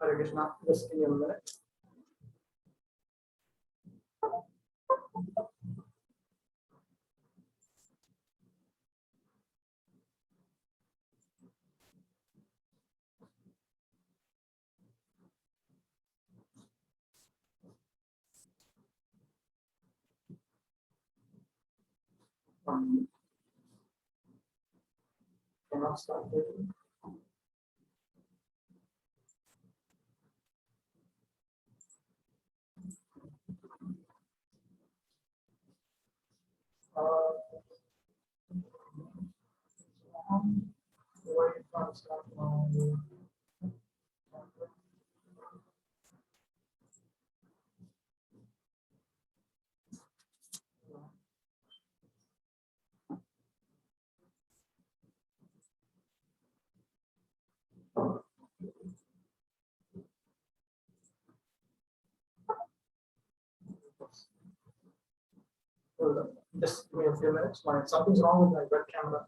Hare Krishna. Just give me a minute. Cannot start it. Why it can't start now? Hold on. Just give me a few minutes. Something's wrong with my web camera.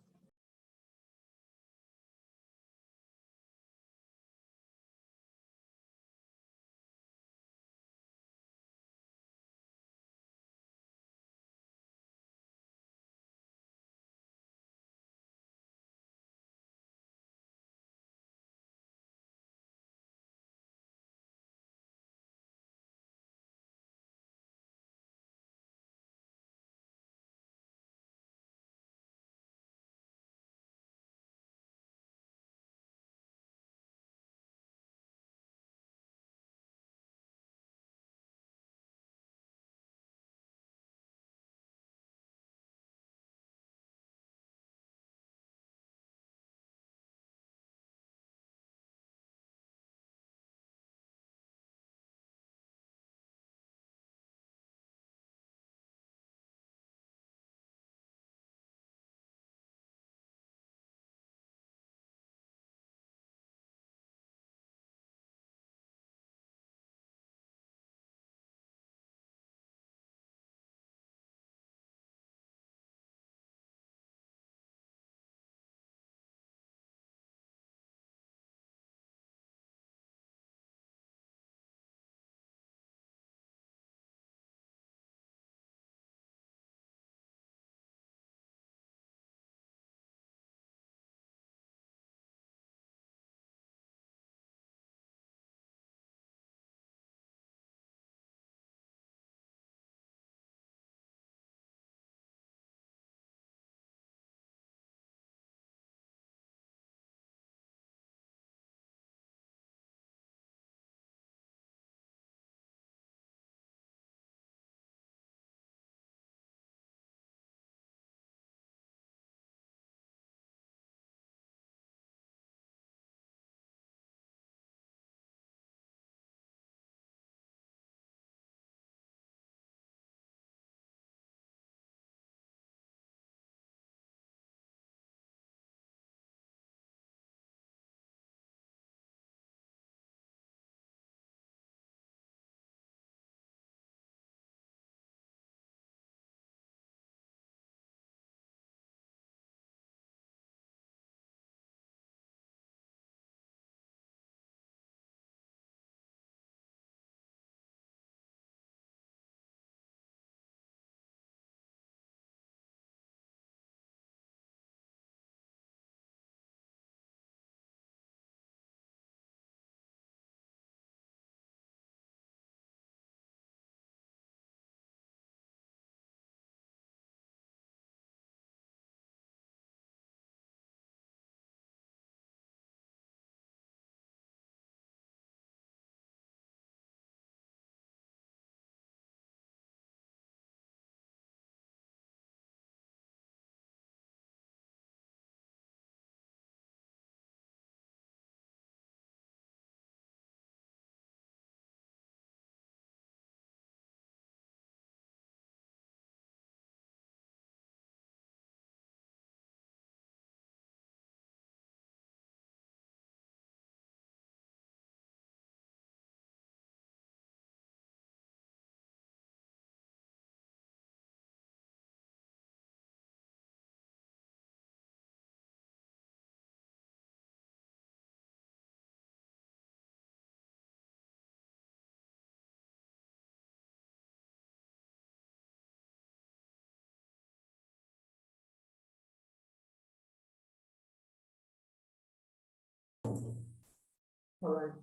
All right.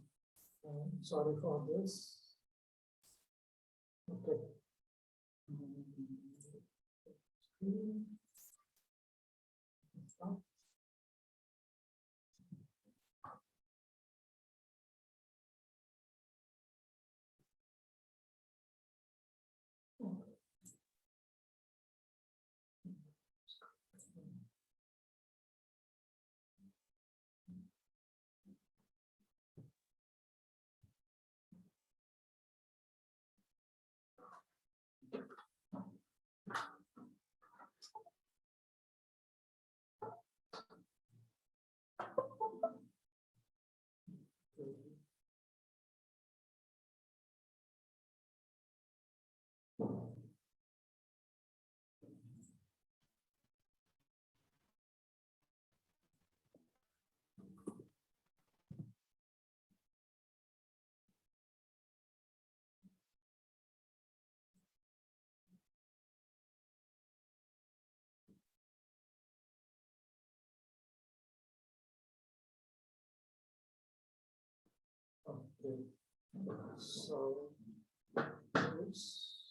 Sorry for this. Okay. Okay. So this.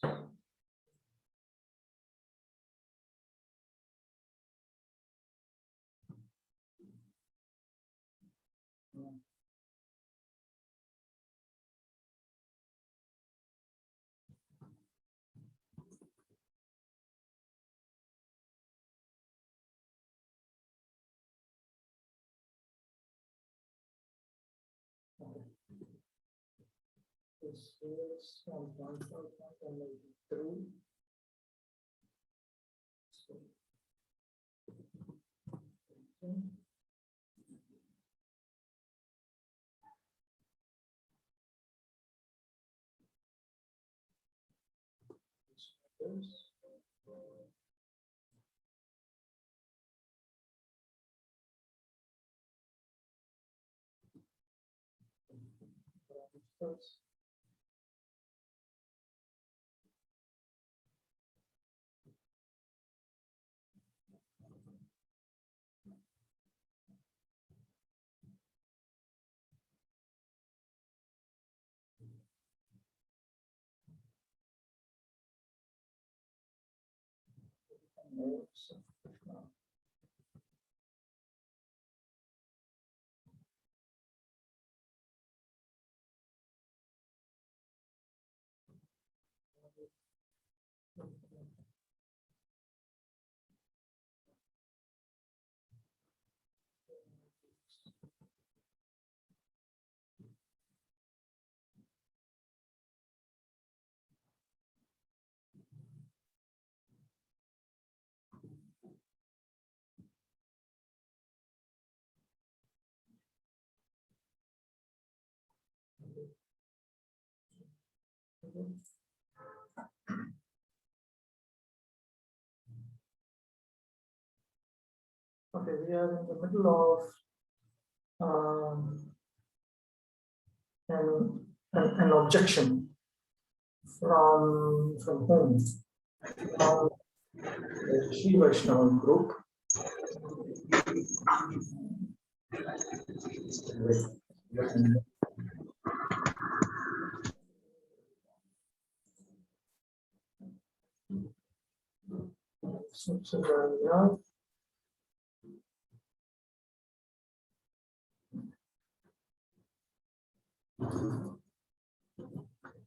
Okay. This is 1.5 and maybe 3. So, okay. This. This. Okay, we are in the middle of an objection from whom? From the Sri Vaishnava group. So, yeah.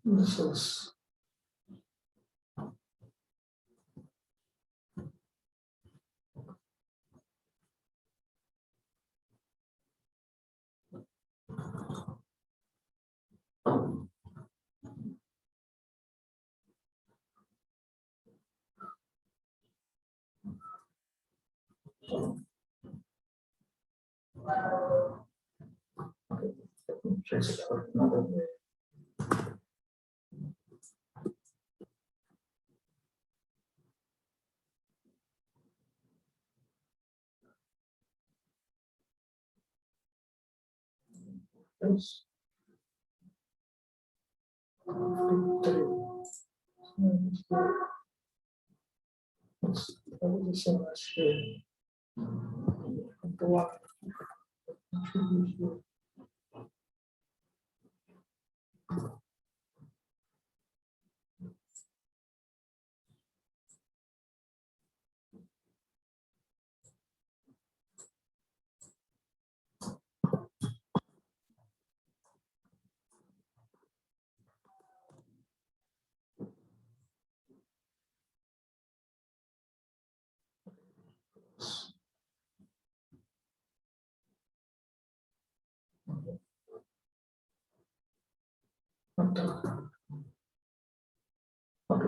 This is okay. Check it out another way. Yes. 53. It's probably the same as here. Go up.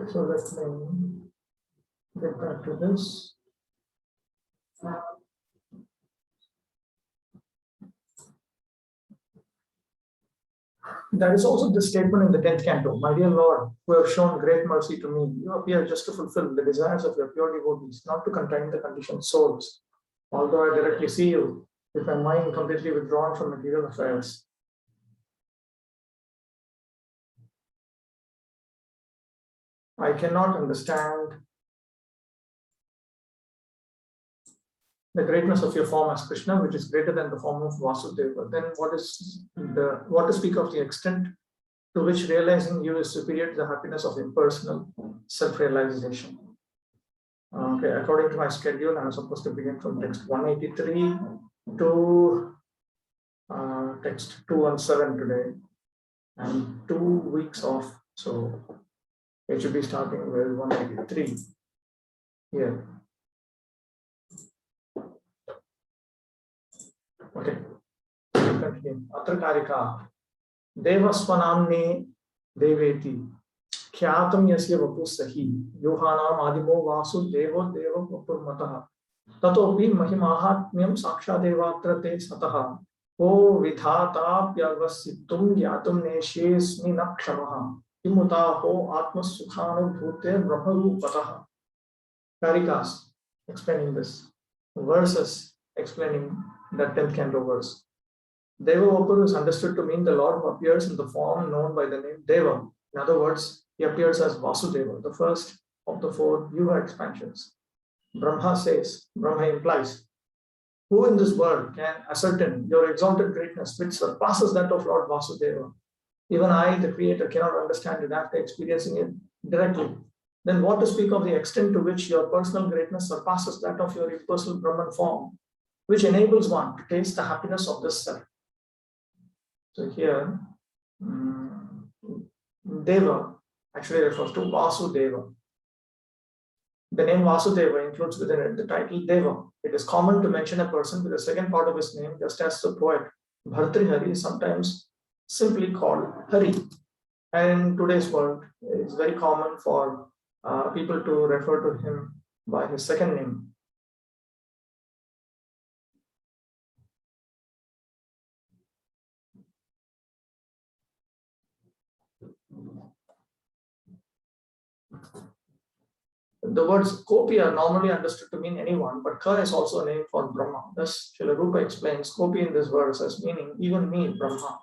Okay, so let me get back to this. There is also this statement in the 10th canto: My dear Lord, who have shown great mercy to me, you appear just to fulfill the desires of your pure devotees, not to contain the conditioned souls. Although I directly see you, with my mind completely withdrawn from material affairs. I cannot understand the greatness of your form as Krishna, which is greater than the form of Vasudeva. Then what to speak of the extent to which realizing you is superior to the happiness of impersonal self-realization? Okay, according to my schedule, I'm supposed to begin from text 183 to text 217 today, and 2 weeks off, so it should be starting with 183 here. Okay, continue. Atra karika devasvanamne deveti ख्यातं यस्य वपुः सहि योहानाम् आदिमो वासुदेवो देवो वपुर्मतः ततोपि महिमाहात्म्यं साक्षादेवात्र ते सतः को विधाताप्यवसितुं ज्ञातुं नेष्येऽस्मि न क्षमः किमुता हो आत्मसुखानुभूते ब्रह्मरूपतः. Karikas explaining this, verses explaining that 10th canto verse. Deva Vapur is understood to mean the Lord who appears in the form known by the name Deva. In other words, he appears as Vasudeva, the first of the 4 Yuga expansions. Brahma says, Brahma implies, who in this world can ascertain your exalted greatness which surpasses that of Lord Vasudeva? Even I, the creator, cannot understand it after experiencing it directly. Then what to speak of the extent to which your personal greatness surpasses that of your impersonal Brahman form, which enables one to taste the happiness of this self? So here, Deva actually refers to Vasudeva. The name Vasudeva includes within it the title Deva. It is common to mention a person with the second part of his name, just as the poet Bhartrihari is sometimes simply called Hari. And in today's world, it is very common for people to refer to him by his second name. The words Kopi are normally understood to mean anyone, but Ka is also a name for Brahma. Thus, Srila Rupa explains Kopi in this verse as meaning even me, Brahma.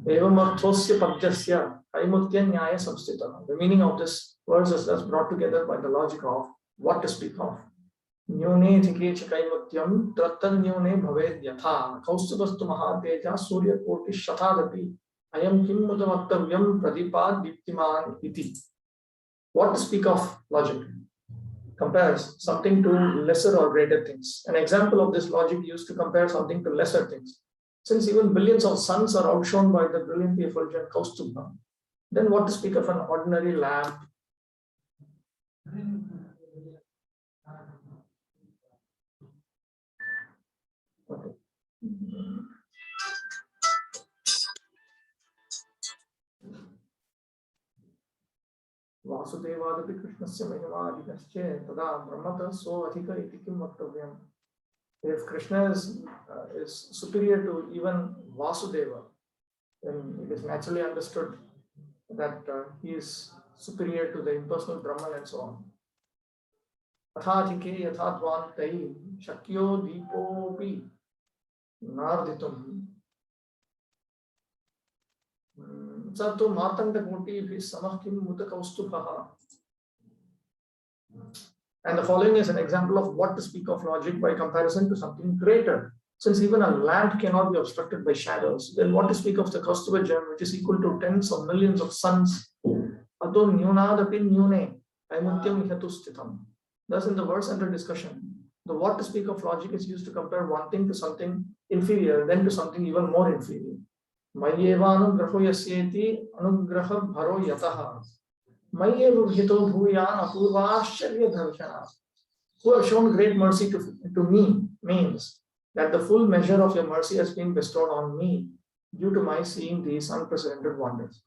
The meaning of this verse is thus brought together by the logic of what to speak of. Nyune thike chakaimutyam trattan nyune bhaved yatha kaustubastu mahateja surya koti shatadapi ayam kim mudavattavyam pradipad diptiman iti. What to speak of logic? Compares something to lesser or greater things. An example of this logic used to compare something to lesser things. Since even billions of suns are outshone by the brilliantly effulgent Kaustubha, then what to speak of an ordinary lamp? Okay. Vasudevadapi Krishnasya Mahimadigasche Tada Brahmata So Adhika Iti Kim Vaktavyam. If Krishna is superior to even Vasudeva, then it is naturally understood that he is superior to the impersonal Brahman and so on. Athadhike yathadvantai shakyo dipopi narditum sato martanda koti bhi samahkim mutakaustupaha. And the following is an example of what to speak of logic by comparison to something greater. Since even a lamp cannot be obstructed by shadows, then what to speak of the Kaustubha gem, which is equal to tens of millions of suns? Ato nyunadapi nyune aimutyam ihatustitam. Thus, in the verse under discussion, the what to speak of logic is used to compare one thing to something inferior, then to something even more inferior. Mayeva anugraho yasyeti anugraha bharo yataha. Mayeva bhito bhuyan apurvashcharya dharshana. Who have shown great mercy to me means that the full measure of your mercy has been bestowed on me due to my seeing these unprecedented wonders.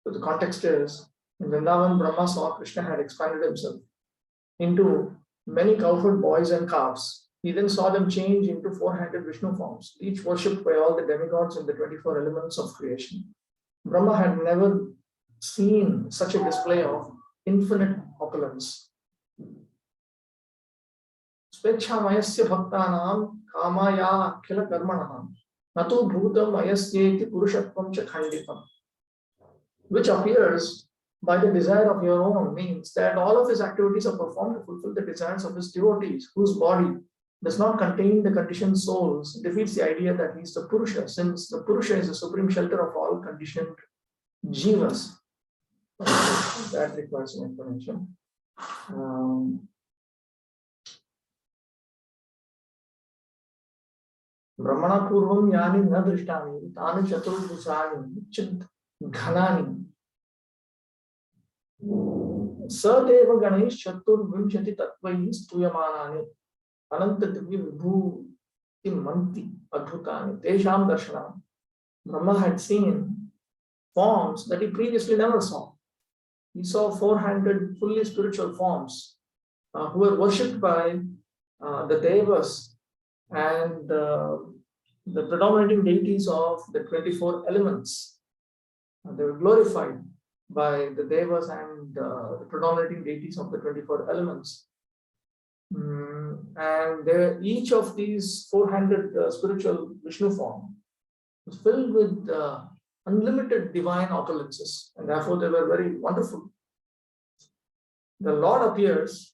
So the context is In Vrindavan, Brahma saw Krishna had expanded himself into many cowherd boys and calves. He then saw them change into four-handed Vishnu forms, each worshipped by all the demigods in the 24 elements of creation. Brahma had never seen such a display of infinite opulence. Spechamayasya bhaktanam kamaya khila karmanam natu bhutam ayasyeti purushatvam cha khanditam, which appears by the desire of your own, means that all of his activities are performed to fulfill the desires of his devotees, whose body does not contain the conditioned souls, defeats the idea that he is the Purusha, since the Purusha is the supreme shelter of all conditioned jivas. That requires an explanation. Brahmana purvam yani na drishtani tani chaturbhusani chid ghanani sadeva ganesh chaturvimshati tatvai stuyamanani ananta divya vibhuti manti adbhutani tesham darshanam. Brahma had seen forms that he previously never saw. He saw four-handed, fully spiritual forms who were worshipped by the devas and the predominating deities of the 24 elements. They were glorified by the devas and the predominating deities of the 24 elements. And each of these four-handed spiritual Vishnu form was filled with unlimited divine opulences, and therefore they were very wonderful. The Lord appears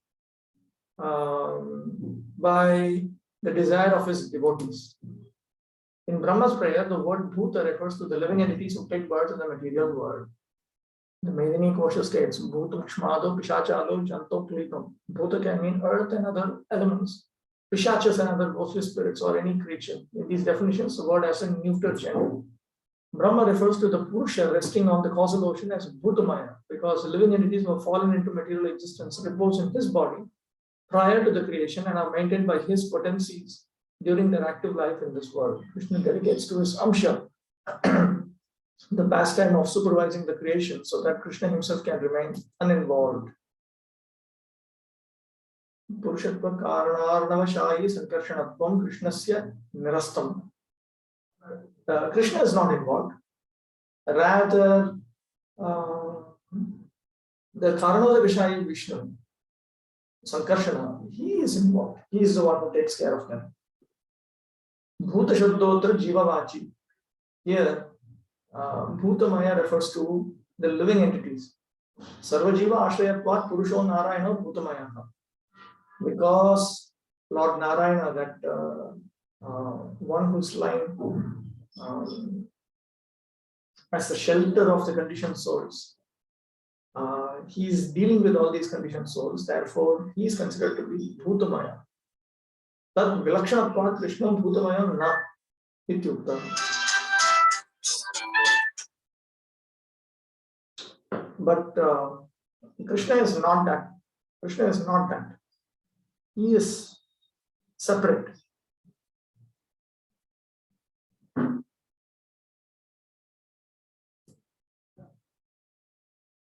by the desire of his devotees. In Brahma's prayer, the word Bhuta refers to the living entities who take birth in the material world. The Medini Kosha states, Bhutam Shmado Pishachalo Janto Klitam. Bhuta can mean earth and other elements, Pishachas and other ghostly spirits, or any creature. In these definitions, the word has a neuter gender. Brahma refers to the Purusha resting on the causal ocean as Bhutamaya, because the living entities who have fallen into material existence repose in his body prior to the creation and are maintained by his potencies during their active life in this world. Krishna dedicates to his Amsha the pastime of supervising the creation so that Krishna himself can remain uninvolved. Purushatva karanarnavashayi sankarshanatvam krishnasya nirastam. Krishna is not involved. Rather, the Karanavashayi Vishnu, Sankarshana, he is involved. He is the one who takes care of them. Bhuta Shabdotra Jiva Vachi. Here, Bhutamaya refers to the living entities. Sarva Jiva Ashrayatvat Purusho Narayana Bhutamaya. Because Lord Narayana, that one who's lying as the shelter of the conditioned souls, he is dealing with all these conditioned souls, therefore he is considered to be Bhutamaya. Tad Vilakshanatvat Krishna Bhutamaya na ityukta. But Krishna is not that. Krishna is not that. He is separate.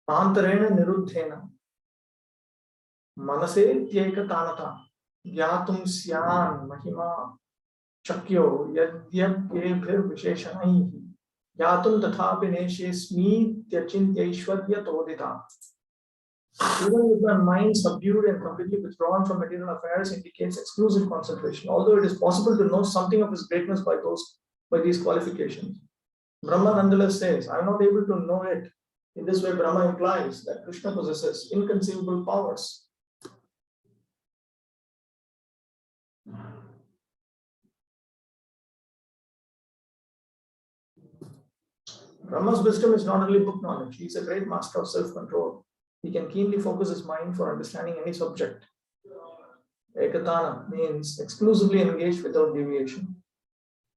Antarena niruddhena manase tyekatanata gyatum syan mahima chakyo yadyabhyebhir visheshanaihi gyatum tathapi neshe smityachintyashvarya todita. Even with my mind subdued and completely withdrawn from material affairs indicates exclusive concentration, although it is possible to know something of his greatness by these qualifications. Brahma nonetheless says, I am not able to know it. In this way, Brahma implies that Krishna possesses inconceivable powers. Brahma's wisdom is not only book knowledge, he is a great master of self-control. He can keenly focus his mind for understanding any subject. Ekatana means exclusively engaged without deviation.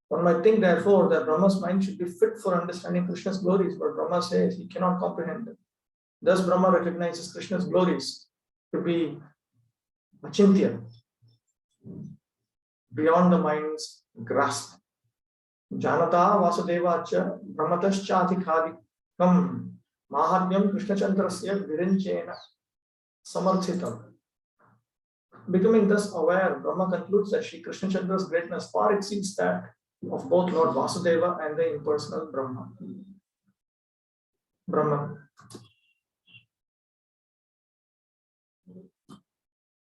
One might think, therefore, that Brahma's mind should be fit for understanding Krishna's glories, but Brahma says he cannot comprehend them. Thus, Brahma recognizes Krishna's glories to be achintya, beyond the mind's grasp. Janata Vasudeva cha Brahmataschadhikadikam Mahatmyam Krishnachandrasya Virinchena Samarthitam. Becoming thus aware, Brahma concludes that Sri Krishnachandra's greatness far exceeds that of both Lord Vasudeva and the impersonal Brahman.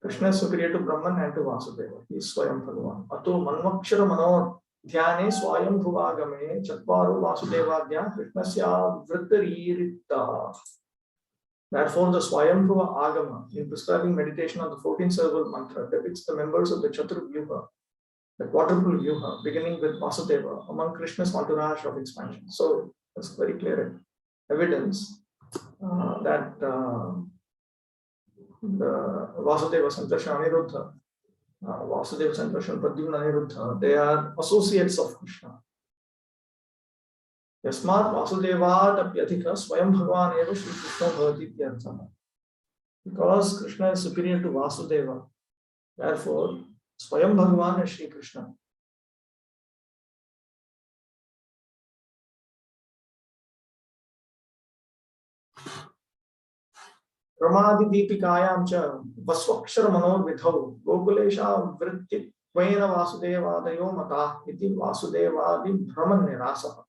Krishna is superior to Brahman and to Vasudeva. He is Swayam Bhagavan. Ato Manvakshara Manor Dhyane Swayam Bhuvagame Chatvaru Vasudevadya Krishnasya Vrittaririta. Therefore, the Swayambhuva Agama, in prescribing meditation on the 14th syllable mantra, depicts the members of the Chaturvyuha, the quadruple Vyuha, beginning with Vasudeva, among Krishna's entourage of expansion. So, that's very clear evidence that the Vasudeva, Santorsha, Aniruddha, Vasudeva, Santorsha, Pradyumna, Aniruddha, they are associates of Krishna. Yasmat Vasudevat apyathika Swayam Bhagavan eva Shri Krishna bhavati ityartha. Because Krishna is superior to Vasudeva, therefore Swayam Bhagavan is Shri Krishna. Pramadi Deepikayam cha Vasvakshara Manor Vidhau Gokulesha Vritti Tvena Vasudevadayo Mata iti Vasudevadi Brahman Nirasa.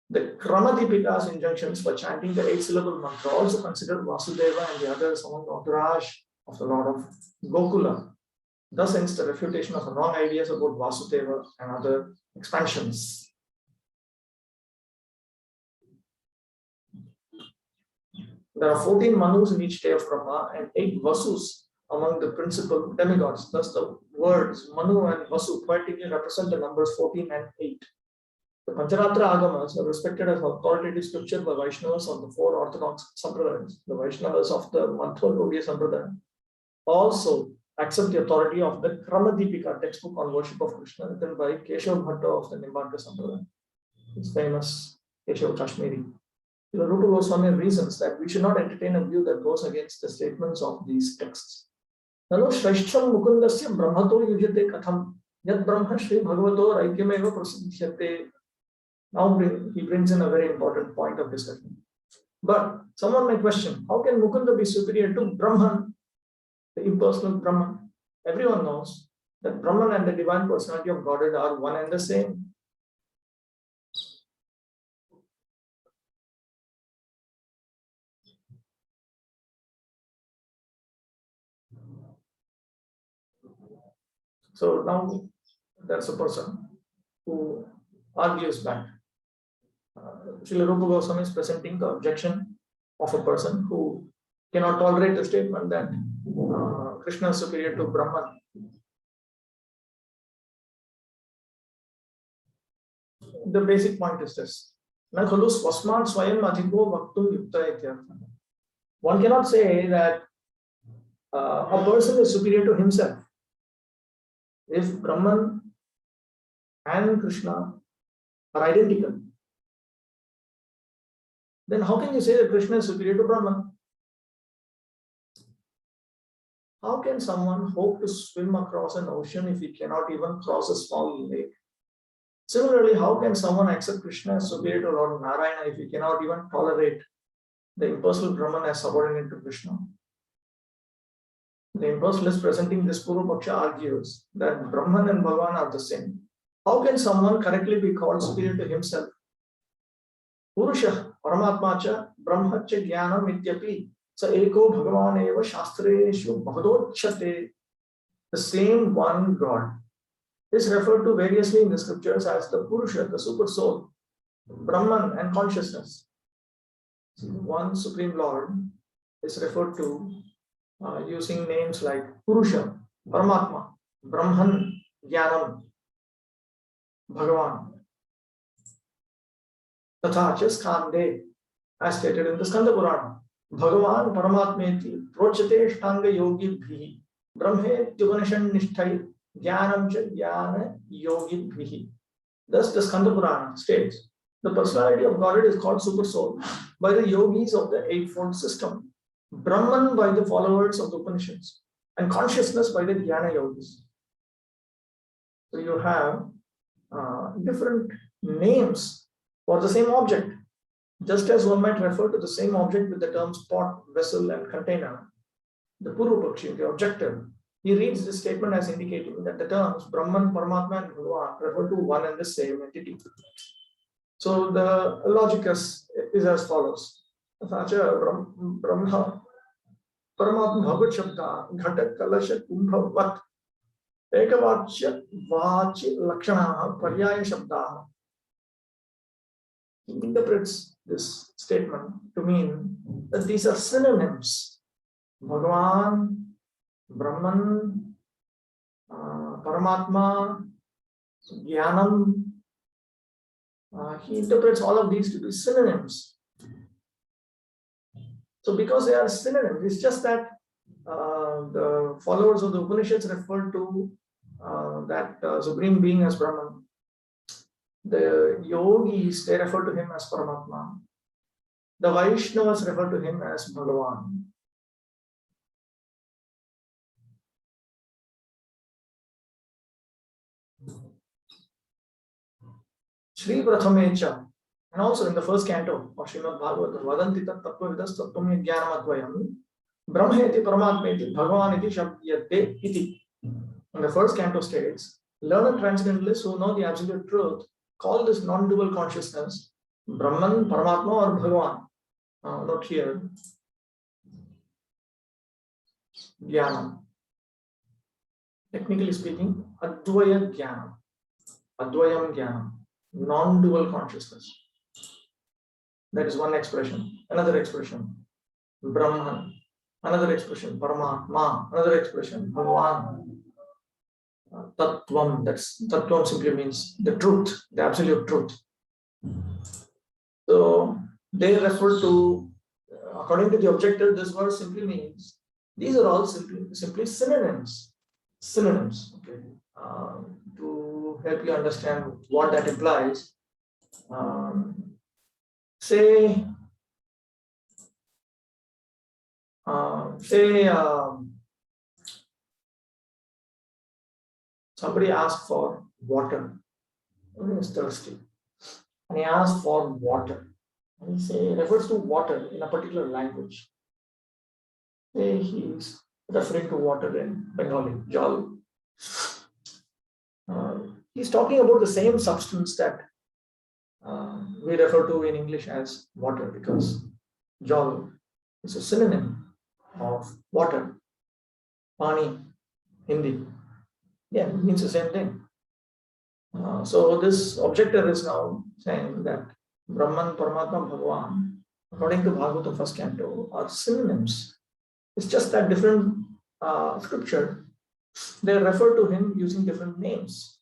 The Kramadipika's injunctions for chanting the 8-syllable mantra also consider Vasudeva and the others among the entourage of the Lord of Gokula. Thus ends the refutation of wrong ideas about Vasudeva and other expansions. There are 14 Manus in each day of Brahma and 8 Vasus among the principal demigods. Thus the words Manu and Vasu poetically represent the numbers 14 and 8. The Pancharatra Agamas are respected as authoritative scripture by Vaishnavas of the 4 orthodox Sampradayas. The Vaishnavas of the Madhva Gaudiya Sampradaya also accept the authority of the Kramadipika textbook on worship of Krishna written by Keshav Bhatta of the Nimbarka Sampradaya. It's famous Keshav Kashmiri. The Rupa Goswami reasons that we should not entertain a view that goes against the statements of these texts. Nano Shrashtham Mukundasya Brahmato Yujate Katham Yad Brahma Shri Bhagavato Raikyameva Prasidhyate. Now he brings in a very important point of discussion. But someone may question, how can Mukunda be superior to Brahman, the impersonal Brahman? Everyone knows that Brahman and the divine personality of Godhead are one and the same. So now there's a person who argues back. Srila Rupa Goswami is presenting the objection of a person who cannot tolerate the statement that Krishna is superior to Brahman. The basic point is this. One cannot say that a person is superior to himself. If Brahman and Krishna are identical, then how can you say that Krishna is superior to Brahman? How can someone hope to swim across an ocean if he cannot even cross a small lake? Similarly, how can someone accept Krishna as superior to Lord Narayana if he cannot even tolerate the impersonal Brahman as subordinate to Krishna? The impersonalist presenting this Purva Paksha argues that Brahman and Bhagavan are the same. How can someone correctly be called superior to himself? Purusha Paramatmacha Brahmacha Jnanam Ityapi Sa Eko Bhagavan Eva Shastreshu Bhagadochate. The same one God is referred to variously in the scriptures as the Purusha, the super soul, Brahman and consciousness. One Supreme Lord is referred to using names like Purusha, Paramatma, Brahman, Jnanam, Bhagavan. Tathacha Skande, as stated in the Skanda Purana, Bhagavan Paramatmeti Prochate Shtanga Yogi Bhi Brahme Tuganishan Nishthai Jnanam Cha Jnana Yogi Bhi. Thus the Skanda Purana states, the personality of Godhead is called Super Soul by the yogis of the eightfold system, Brahman by the followers of the Upanishads, and consciousness by the Jnana yogis. So you have different names for the same object. Just as one might refer to the same object with the terms pot, vessel, and container, the Purupakshi, the objector, he reads this statement as indicating that the terms Brahman, Paramatma, and Bhagavan refer to one and the same entity. So the logic is as follows. Brahma, Paramatma, Bhagavad Shabda, Ghatak, Kalasha, Kumbha, Vat, Ekavachya, Vachi, Lakshana, Paryaya Shabda. He interprets this statement to mean that these are synonyms. Bhagavan, Brahman, Paramatma, Jnanam. He interprets all of these to be synonyms. So because they are synonyms, it's just that the followers of the Upanishads refer to that supreme being as Brahman. The yogis, they refer to him as Paramatma. The Vaishnavas refer to him as Bhagavan. Shri Prathamecha, and also in the first canto of Srimad Bhagavatam, Vadanti tat tattvavidas tattvam jnanamadvayam brahmeti paramatmeti bhagavaniti shabdyate iti. In the first canto states, learned transcendentalists who know the absolute truth call this non-dual consciousness Brahman, Paramatma, or Bhagavan. Not here. Jnana. Technically speaking, Advaya Jnana. Advayam Jnana. Non-dual consciousness. That is one expression. Another expression, Brahman. Another expression, Paramatma. Another expression, Bhagavan. Tattvam. That's Tattvam simply means the truth, the absolute truth. So they refer to, according to the objector, this word simply means these are all simply synonyms. Synonyms. Okay. To help you understand what that implies, say somebody asks for water. He is thirsty, and he asks for water. And he refers to water in a particular language. Say he is referring to water in Bengali, jal. He's talking about the same substance that we refer to in English as water, because jal is a synonym of water. Pani, Hindi. Yeah, it means the same thing. So this objector is now saying that Brahman, Paramatma, Bhagavan, according to Bhagavatam first canto, are synonyms. It's just that different scripture, they refer to him using different names.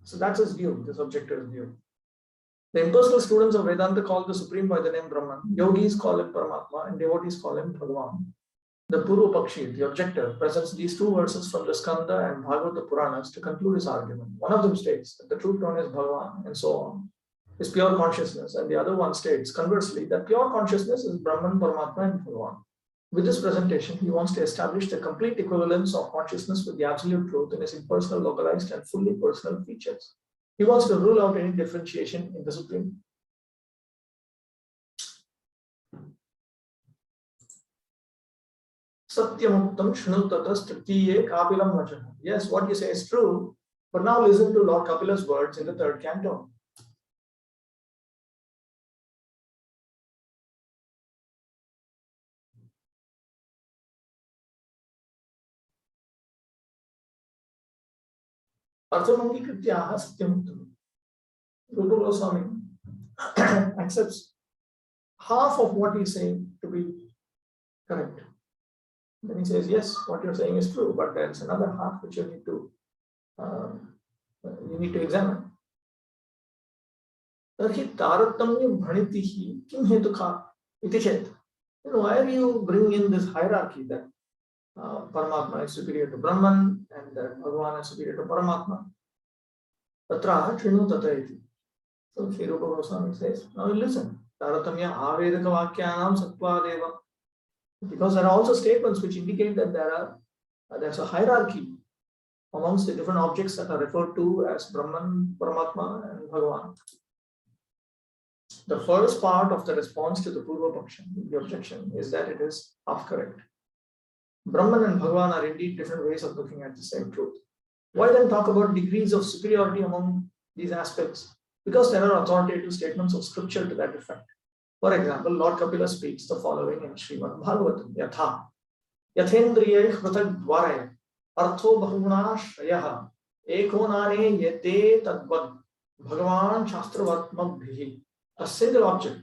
So that's his view, this objector's view. The impersonal students of Vedanta call the Supreme by the name Brahman, yogis call him Paramatma, and devotees call him Bhagavan. The Purupakshi, the objector, presents these two verses from the Skanda and Bhagavata Puranas to conclude his argument. One of them states that the truth known as Bhagavan, and so on, is pure consciousness, and the other one states, conversely, that pure consciousness is Brahman, Paramatma, and Bhagavan. With this presentation, he wants to establish the complete equivalence of consciousness with the absolute truth in its impersonal, localized, and fully personal features. He wants to rule out any differentiation in the Supreme. Satyamuktam Shnutatas Tritiye Kapilam Vachana. Yes, what you say is true, but now listen to Lord Kapila's words in the third canto. Arthamangi Krityaha Satyamuktam. Rupa Goswami accepts half of what he's saying to be correct. Then he says, yes, what you're saying is true, but there's another half which you need to examine. Why are you bringing in this hierarchy that Paramatma is superior to Brahman and that Bhagavan is superior to Paramatma? Tatra Trinu Tata iti. So Sri Rupa Goswami says, now listen, Taratamya Avedaka Vakyanam Sattvadeva. Because there are also statements which indicate that there's a hierarchy amongst the different objects that are referred to as Brahman, Paramatma, and Bhagavan. The first part of the response to the Purva Paksha, the objection, is that it is half correct. Brahman and Bhagavan are indeed different ways of looking at the same truth. Why then talk about degrees of superiority among these aspects? Because there are authoritative statements of scripture to that effect. For example, Lord Kapila speaks the following in Srimad Bhagavatam, Yatha, Yathendriyai Hrutak Dwaraya, Artho Bahuguna Shrayah, Ekonane Yete Tadvad, Bhagavan Shastravatmabhihi. A single object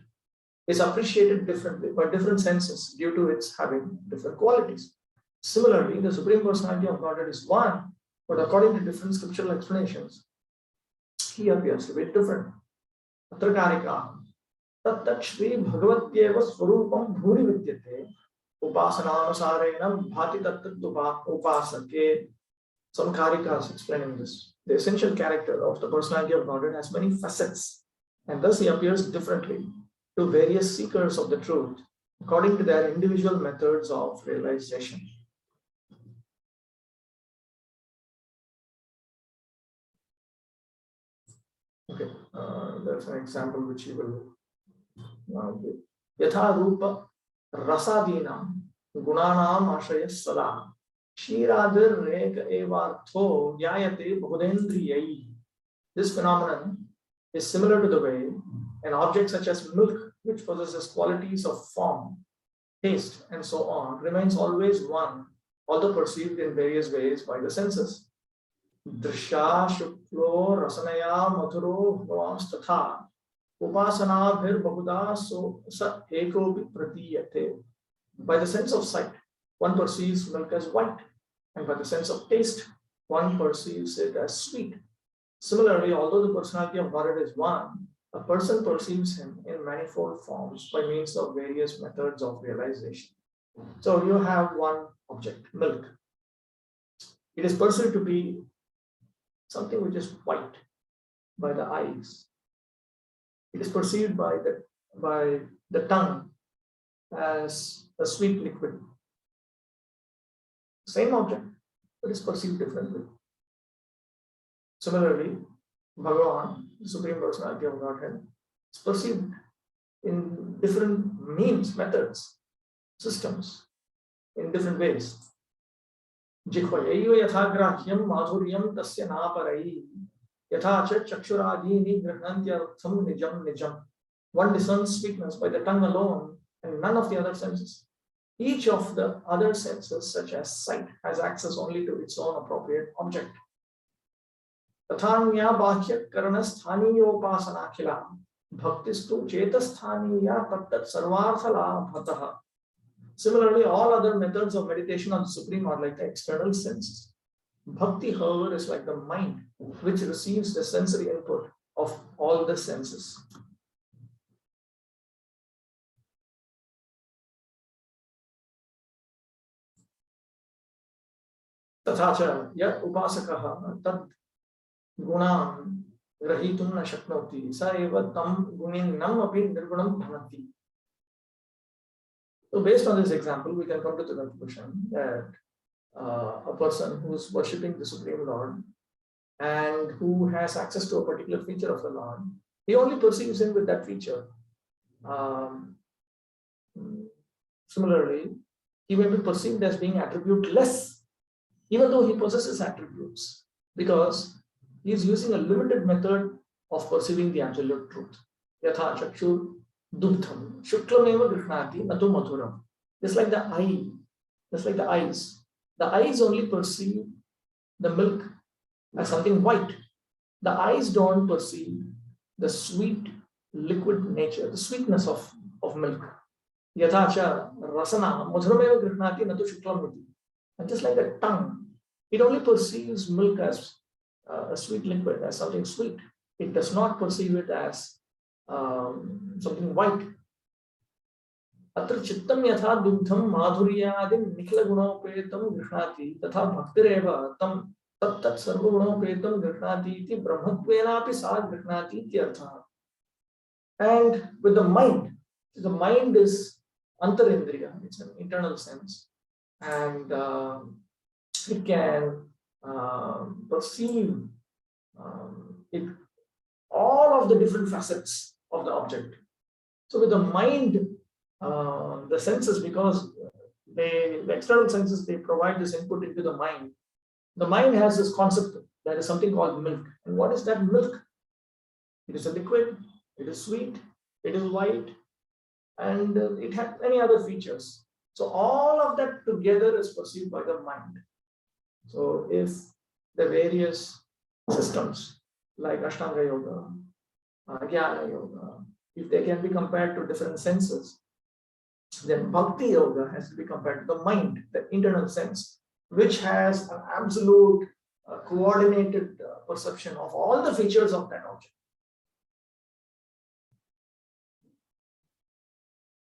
is appreciated differently by different senses due to its having different qualities. Similarly, the Supreme Personality of Godhead is one, but according to different scriptural explanations, he appears to be different. Atrakarika, Tat Shri Bhagavatyeva Swarupam Bhuri Vidyate, Upasananusarenam Bhati Tat Upasake. Some karikas explaining this. The essential character of the personality of Godhead has many facets, and thus he appears differently to various seekers of the truth according to their individual methods of realization. Okay, that's an example which he will now give. Yatha Rupa Rasadinam Gunanam Ashaya Salah Shiradir Reka Evartho Yayate Bhudendriyai. This phenomenon is similar to the way an object such as milk, which possesses qualities of form, taste, and so on, remains always one, although perceived in various ways by the senses. Drisha Shuklo Rasanaya Mathuro Bhavans Tatha Upasana Bhir Bahuda So Sa Ekopi Pratiyate. By the sense of sight, one perceives milk as white, and by the sense of taste, one perceives it as sweet. Similarly, although the personality of Godhead is one, a person perceives him in manifold forms by means of various methods of realization. So you have one object, milk. It is perceived to be something which is white by the eyes. It is perceived by the tongue as a sweet liquid. Same object, but is perceived differently. Similarly, Bhagavan, the Supreme Personality of Godhead, is perceived in different means, methods, systems, in different ways. Jikhvayaiva yathagrahyam madhuryam tasya naparai yathacha chakshuradini grihnantyartham nijam nijam. One discerns sweetness by the tongue alone and none of the other senses. Each of the other senses, such as sight, has access only to its own appropriate object. Tathanya bahya karana sthaniyopasana khila bhaktistu chetasthaniya tattat sarvarthala bhataha. Similarly, all other methods of meditation on the Supreme are like the external senses. Bhakti, however, is like the mind, which receives the sensory input of all the senses. Tathacha ya upasakaha tad gunam grahitum na shaknoti sa eva tam guninam api nirgunam bhanati. So based on this example, we can come to the conclusion that a person who is worshipping the Supreme Lord and who has access to a particular feature of the Lord, he only perceives him with that feature. Similarly, he may be perceived as being attributeless, even though he possesses attributes, because he is using a limited method of perceiving the absolute truth. Yatha chakshur dubdham shuklameva grihnati natu madhuram. Just like the eye, just like the eyes. The eyes only perceive the milk as something white. The eyes don't perceive the sweet liquid nature, the sweetness of milk. Yathacha rasana madhurameva grihnati natu shuklamiti. And just like the tongue, it only perceives milk as a sweet liquid, as something sweet. It does not perceive it as something white. Atra chittam yatha dugdham madhuryadim nikhila gunopetam grihnati tatha bhaktireva tam tat sarva gunopetam grihnati iti brahmatvenapi sa grihnati iti artha. And with the mind is antarindriya, it's an internal sense, and it can perceive all of the different facets of the object So with the mind, the senses, because the external senses, they provide this input into the mind. The mind has this concept, there is something called milk. And what is that milk? It is a liquid, it is sweet, it is white, and it has many other features. So all of that together is perceived by the mind. So if the various systems like Ashtanga Yoga, Jnana Yoga, if they can be compared to different senses, then Bhakti Yoga has to be compared to the mind, the internal sense, which has an absolute coordinated perception of all the features of that object.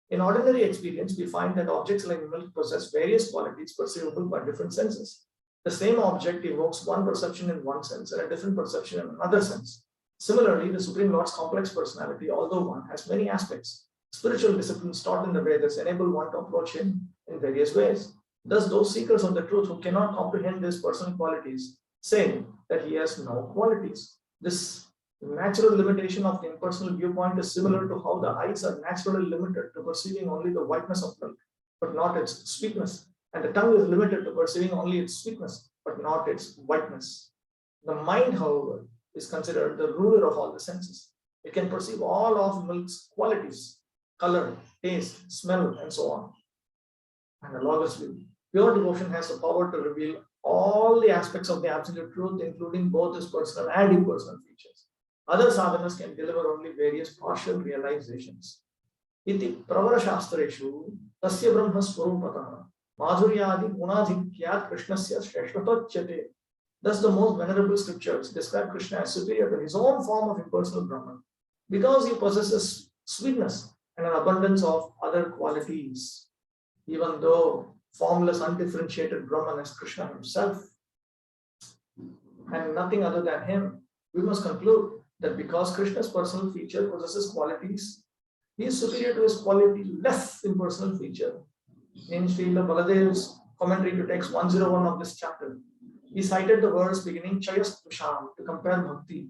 In ordinary experience, we find that objects like milk possess various qualities perceivable by different senses. The same object evokes one perception in one sense and a different perception in another sense. Similarly, the Supreme Lord's complex personality, although one, has many aspects. Spiritual disciplines taught in the Vedas enable one to approach him in various ways. Thus, those seekers of the truth who cannot comprehend his personal qualities say that he has no qualities. This natural limitation of the impersonal viewpoint is similar to how the eyes are naturally limited to perceiving only the whiteness of milk, but not its sweetness. And the tongue is limited to perceiving only its sweetness, but not its whiteness. The mind, however, is considered the ruler of all the senses. It can perceive all of milk's qualities, color, taste, smell, and so on. Analogously, pure devotion has the power to reveal all the aspects of the absolute truth, including both its personal and impersonal features. Other sadhanas can deliver only various partial realizations. Iti pravara shastreshu tasya brahma swarupatah madhuryadi gunadhikyat krishnasya shreshvatochyate. Thus, the most venerable scriptures describe Krishna as superior to his own form of impersonal Brahman because he possesses sweetness and an abundance of other qualities, even though formless, undifferentiated Brahman is Krishna himself and nothing other than him. We must conclude that because Krishna's personal feature possesses qualities, he is superior to his quality less impersonal feature. In Srila Baladev's commentary to text 101 of this chapter, he cited the verse beginning Chayas Tusham to compare bhakti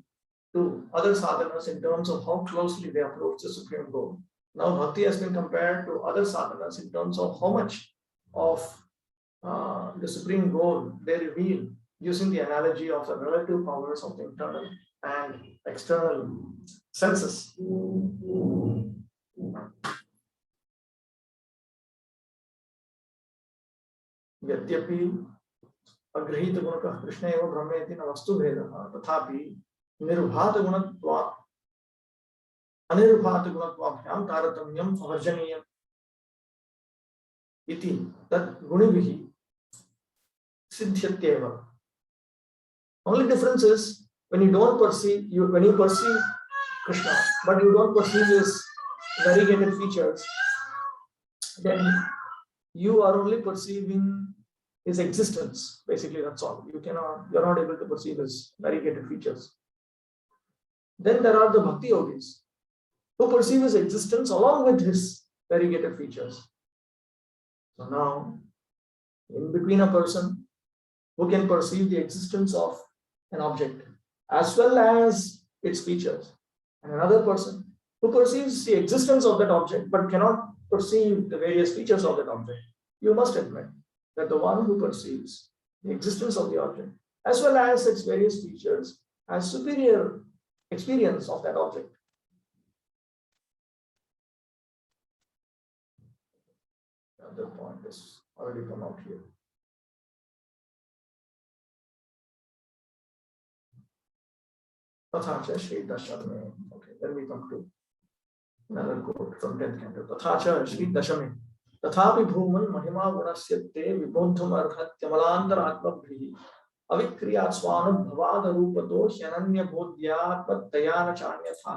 to other sadhanas in terms of how closely they approach the supreme goal. Now bhakti has been compared to other sadhanas in terms of how much of the supreme goal they reveal, using the analogy of the relative powers of the internal and external senses. Yadyapi agृहीत गुणकः Krishna एव ब्रह्मेति न वस्तु भेदः तथापि निर्भात गुणत्वात् अनिर्भात गुणत्वाभ्यां तारतम्यम् अवर्जनीयम् इति तद् गुणिभिः सिद्ध्यत्येव. Only difference is when you perceive Krishna, but you don't perceive his variegated features, then you are only perceiving his existence. Basically, that's all. You're not able to perceive his variegated features. Then there are the bhakti yogis who perceive his existence along with his variegated features. So now, in between a person who can perceive the existence of an object as well as its features, and another person who perceives the existence of that object but cannot perceive the various features of that object, you must admit that the one who perceives the existence of the object as well as its various features has superior experience of that object. The other point is already come out here. Tathacha Shri Dashame. Okay, then we come to another quote from 10th canto. Tathacha Shri Dashame. तथापि भूमन् महिमा गुणस्य ते विबोद्धुम् अर्हत्यमलान्तर आत्मभिः अविक्रियात् स्वानुभवाद रूपतो ह्यनन्य बोध्यात्मतया न चान्यथा.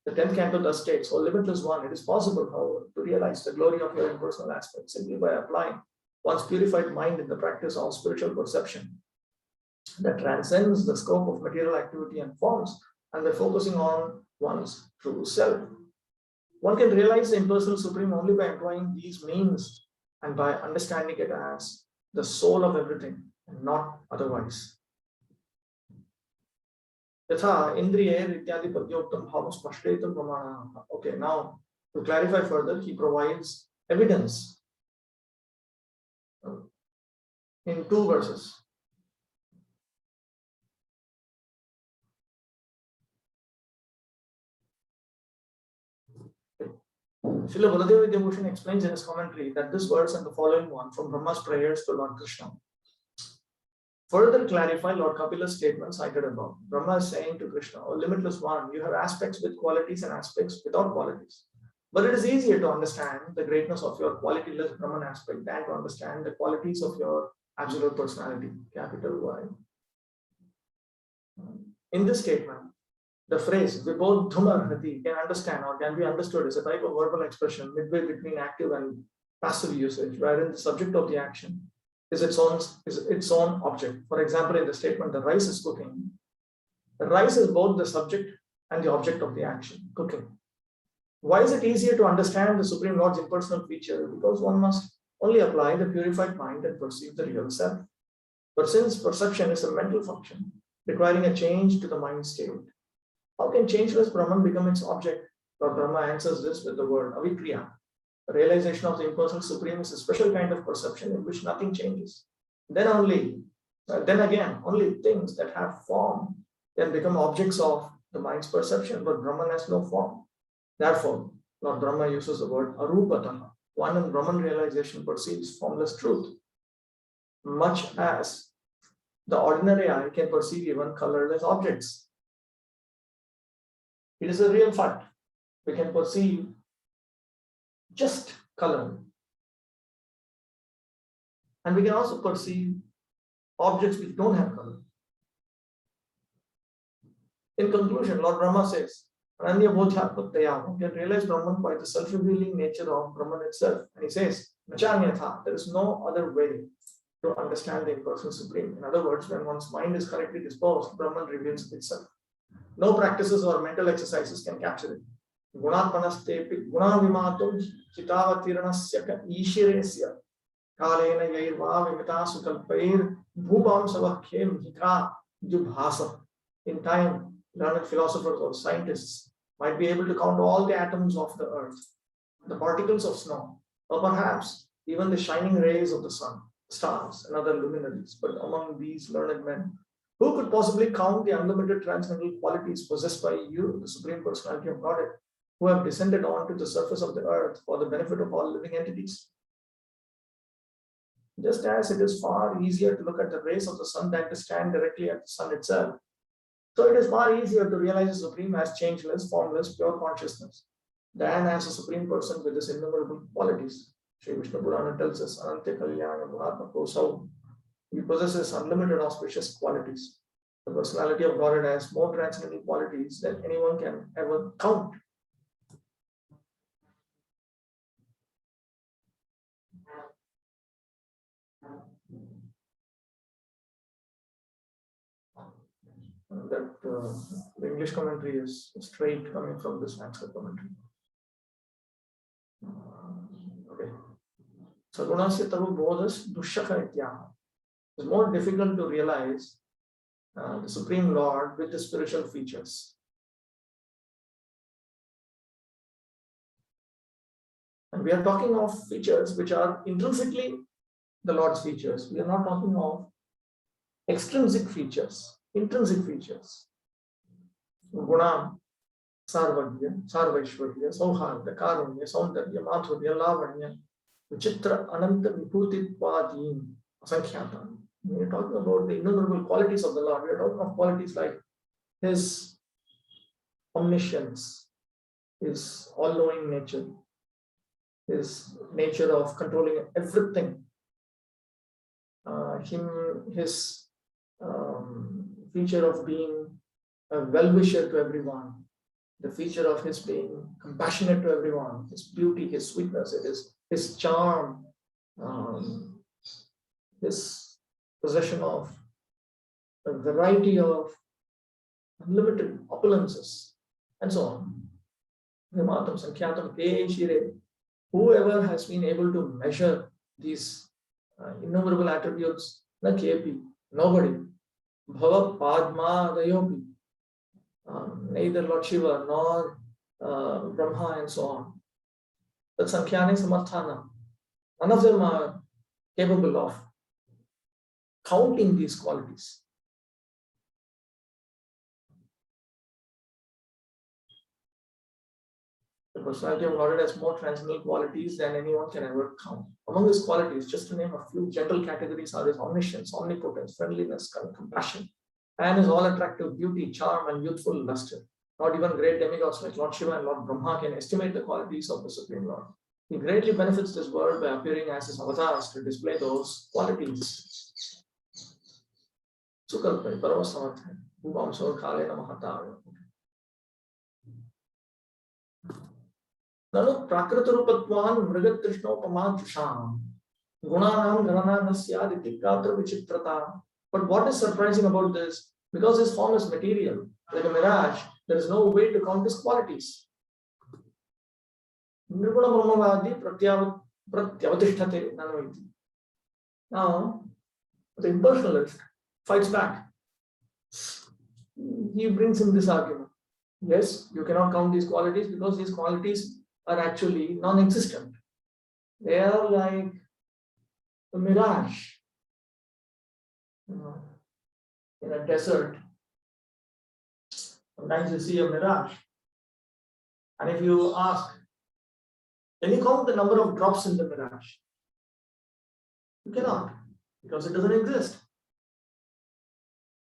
The 10th canto thus states, O limitless one, it is possible, however, to realize the glory of your impersonal aspect simply by applying one's purified mind in the practice of spiritual perception that transcends the scope of material activity and forms, and by focusing on one's true self. One can realize the impersonal supreme only by employing these means and by understanding it as the soul of everything and not otherwise. Yatha indriye ityadi padyoktam bhava spashtetam pramana. Okay, now to clarify further, he provides evidence in 2 verses. Srila Baladeva Vidyabhushan explains in his commentary that this verse and the following one from Brahma's prayers to Lord Krishna further clarify Lord Kapila's statement cited above. Brahma is saying to Krishna, "O limitless one, you have aspects with qualities and aspects without qualities. But it is easier to understand the greatness of your qualityless Brahman aspect than to understand the qualities of your absolute personality, capital Y." In this statement, the phrase Vibodhumarhati can understand or can be understood as a type of verbal expression midway between active and passive usage, wherein the subject of the action is its own object. For example, in the statement, the rice is cooking, the rice is both the subject and the object of the action, cooking. Why is it easier to understand the Supreme Lord's impersonal feature? Because one must only apply the purified mind and perceive the real self. But since perception is a mental function requiring a change to the mind state, how can changeless Brahman become its object? Lord Brahma answers this with the word avikriya. The realization of the impersonal Supreme is a special kind of perception in which nothing changes. Then again, only things that have form can become objects of the mind's perception, but Brahman has no form. Therefore, Lord Brahma uses the word arupataha. One in Brahman realization perceives formless truth, much as the ordinary eye can perceive even colorless objects. It is a real fact. We can perceive just color. And we can also perceive objects which don't have color. In conclusion, Lord Brahma says, Ananya Bodhyatmaya, one can realize Brahman by the self-revealing nature of Brahman itself. And he says, Nachanyatha, there is no other way to understand the impersonal Supreme. In other words, when one's mind is correctly disposed, Brahman reveals itself. No practices or mental exercises can capture it. Gunatmanastepi gunavimatum chitavatirnasya ishiresya kalena yairva vimita sukalpair bhubam savakhem hika jubhasa. In time, learned philosophers or scientists might be able to count all the atoms of the earth, the particles of snow, or perhaps even the shining rays of the sun, stars, and other luminaries. But among these learned men, who could possibly count the unlimited transcendental qualities possessed by you, the Supreme Personality of Godhead, who have descended onto the surface of the earth for the benefit of all living entities? Just as it is far easier to look at the rays of the sun than to stand directly at the sun itself, so it is far easier to realize the Supreme as changeless, formless, pure consciousness than as a Supreme Person with his innumerable qualities. Sri Vishnu Purana tells us, Anantya Kalyana Guhatma Kosau. He possesses unlimited auspicious qualities. The personality of Godhead has more transcendental qualities than anyone can ever count. That the English commentary is straight coming from the Sanskrit commentary. Okay. Sagunasya taru bodhas dushaka ityaha. It's more difficult to realize the Supreme Lord with the spiritual features. And we are talking of features which are intrinsically the Lord's features. We are not talking of extrinsic features, intrinsic features. Guna, Sarvagya, Sarvaishwarya, Sauharya, Karunya, Saundarya, Madhurya, Lavanya, Vichitra, Ananta, Vibhutitvadim, Asankhyata. We are talking about the innumerable qualities of the Lord. We are talking of qualities like His omniscience, His all-knowing nature, His nature of controlling everything, His feature of being a well-wisher to everyone, the feature of His being compassionate to everyone, His beauty, His sweetness, it is His charm, His possession of a variety of unlimited opulences, and so on. Vimatam, Sankyatam, Shire. Whoever has been able to measure these innumerable attributes, na kepi, nobody. Bhava Padma Dayopi. neither Lord Shiva nor Brahma and so on. That Sankhyane Samarthana, none of them are capable of counting these qualities. The personality of Godhead has more transcendental qualities than anyone can ever count. Among these qualities, just to name a few general categories, are his omniscience, omnipotence, friendliness, compassion, and his all-attractive beauty, charm, and youthful luster. Not even great demigods like Lord Shiva and Lord Brahma can estimate the qualities of the Supreme Lord. He greatly benefits this world by appearing as his avatars to display those qualities. Sukalpai, Paravasamarthai, Bhuvamsor Kalena Mahataya. Nanu Prakritarupatvan Mrigatrishnopaman Jusham Gunanam Ganana Nasyad Itikatra Vichitrata. But what is surprising about this? Because his form is material, like a mirage, there is no way to count his qualities. Nirguna Brahmavadi Pratyavatisthate Nanaviti. Now, the impersonalist fights back. He brings in this argument. Yes, you cannot count these qualities because these qualities are actually non-existent. They are like a mirage. In a desert, sometimes you see a mirage. And if you ask, can you count the number of drops in the mirage? You cannot, because it doesn't exist.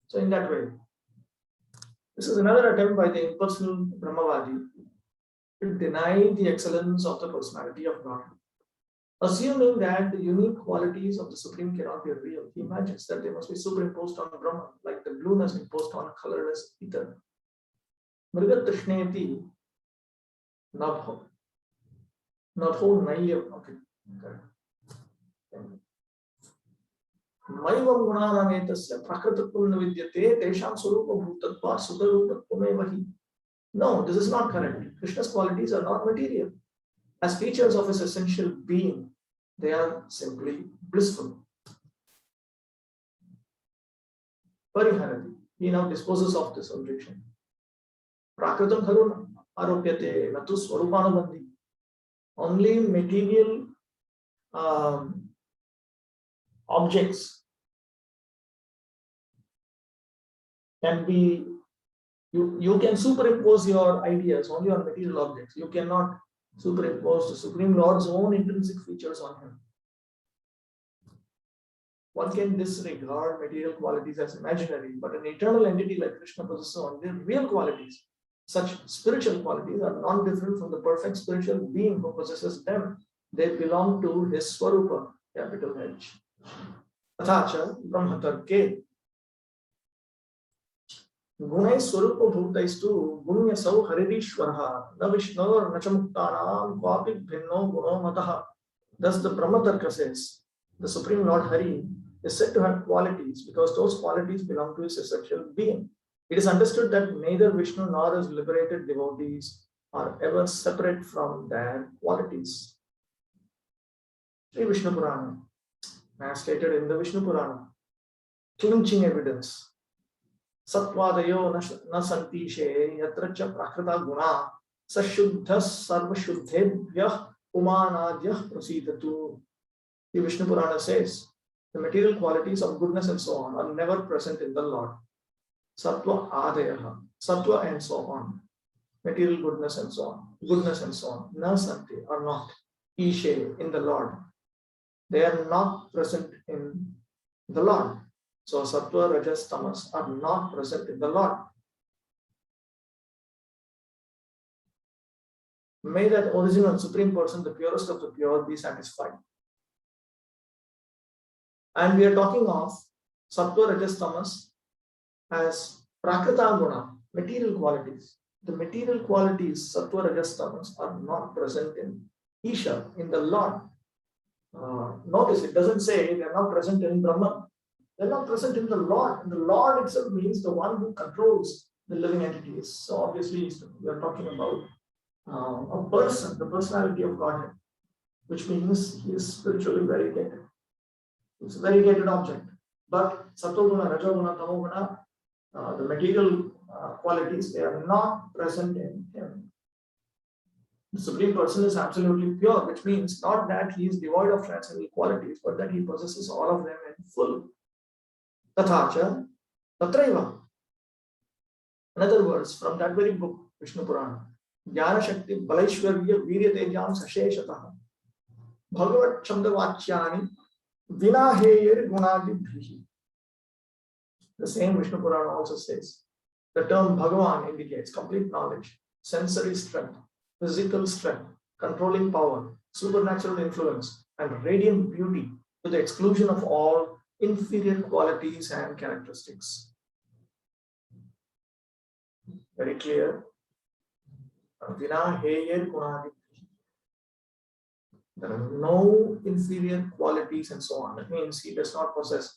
So in that way, this is another attempt by the impersonal Brahmavadi to deny the excellence of the personality of God. Assuming that the unique qualities of the Supreme cannot be real, he imagines that they must be superimposed on Brahman, like the blueness imposed on a colorless ether. Mrigatrishneeti Nabho. Nabho Naiyam. Okay. Maivam Gunanametasya Prakritatvam Navidyate Tesham Surupa Bhutatva Sudarupatvamevahi. No, this is not correct. Krishna's qualities are not material. As features of his essential being, they are simply blissful. Pariharati. He now disposes of this objection. Prakritam Karuna Aropyate Natu Swarupanubandhi. Only material objects can be, you can superimpose your ideas only on material objects. You cannot superimpose the Supreme Lord's own intrinsic features on him. One can disregard material qualities as imaginary, but an eternal entity like Krishna possesses only real qualities. Such spiritual qualities are non-different from the perfect spiritual being who possesses them. They belong to his Swarupa, capital H. Athacha Brahmatarke. Gunai Swarupa Bhutaistu Gunya Sau Haririshwaraha Na Vishnor Nachamuktanam Kvapik Bhinno Guno Mataha. Thus the Brahmatarka says, the Supreme Lord Hari is said to have qualities because those qualities belong to his essential being. It is understood that neither Vishnu nor his liberated devotees are ever separate from their qualities. Sri Vishnu Purana, as stated in the Vishnu Purana, clinching evidence. Satvadayo na santishe yatracha prakrita guna sashuddhas sarvashuddhebhyah umanadhyah prasidatu. The Vishnu Purana says, the material qualities of goodness and so on are never present in the Lord. Sattva adayaha, sattva and so on, material goodness and so on, na santi are not, ishe in the Lord. They are not present in the Lord. So sattva, rajas, tamas are not present in the Lord. May that original Supreme Person, the purest of the pure, be satisfied. And we are talking of sattva, rajas, tamas as prakrita guna, material qualities. The material qualities, sattva, rajas, tamas, are not present in Isha, in the Lord. Notice it doesn't say they are not present in Brahman. They are not present in the Lord. And the Lord itself means the one who controls the living entities. So obviously we are talking about a person, the personality of Godhead, which means he is spiritually variegated. It's a variegated object. But sattva guna, raja guna, tamo guna, the material qualities, they are not present in him. The Supreme Person is absolutely pure, which means not that he is devoid of transcendental qualities, but that he possesses all of them in full. Tathacha, tatraiva. In other words, from that very book, Vishnu Purana, Jnana Shakti Balaishwarya Virya Tejam Sasheshataha Bhagavat Shabdavachyani Vina Heyer Gunadibhihi. The same Vishnu Purana also says the term Bhagavan indicates complete knowledge, sensory strength, physical strength, controlling power, supernatural influence, and radiant beauty to the exclusion of all inferior qualities and characteristics. Very clear. Vina Heyer Gunadibhihi. There are no inferior qualities and so on. That means he does not possess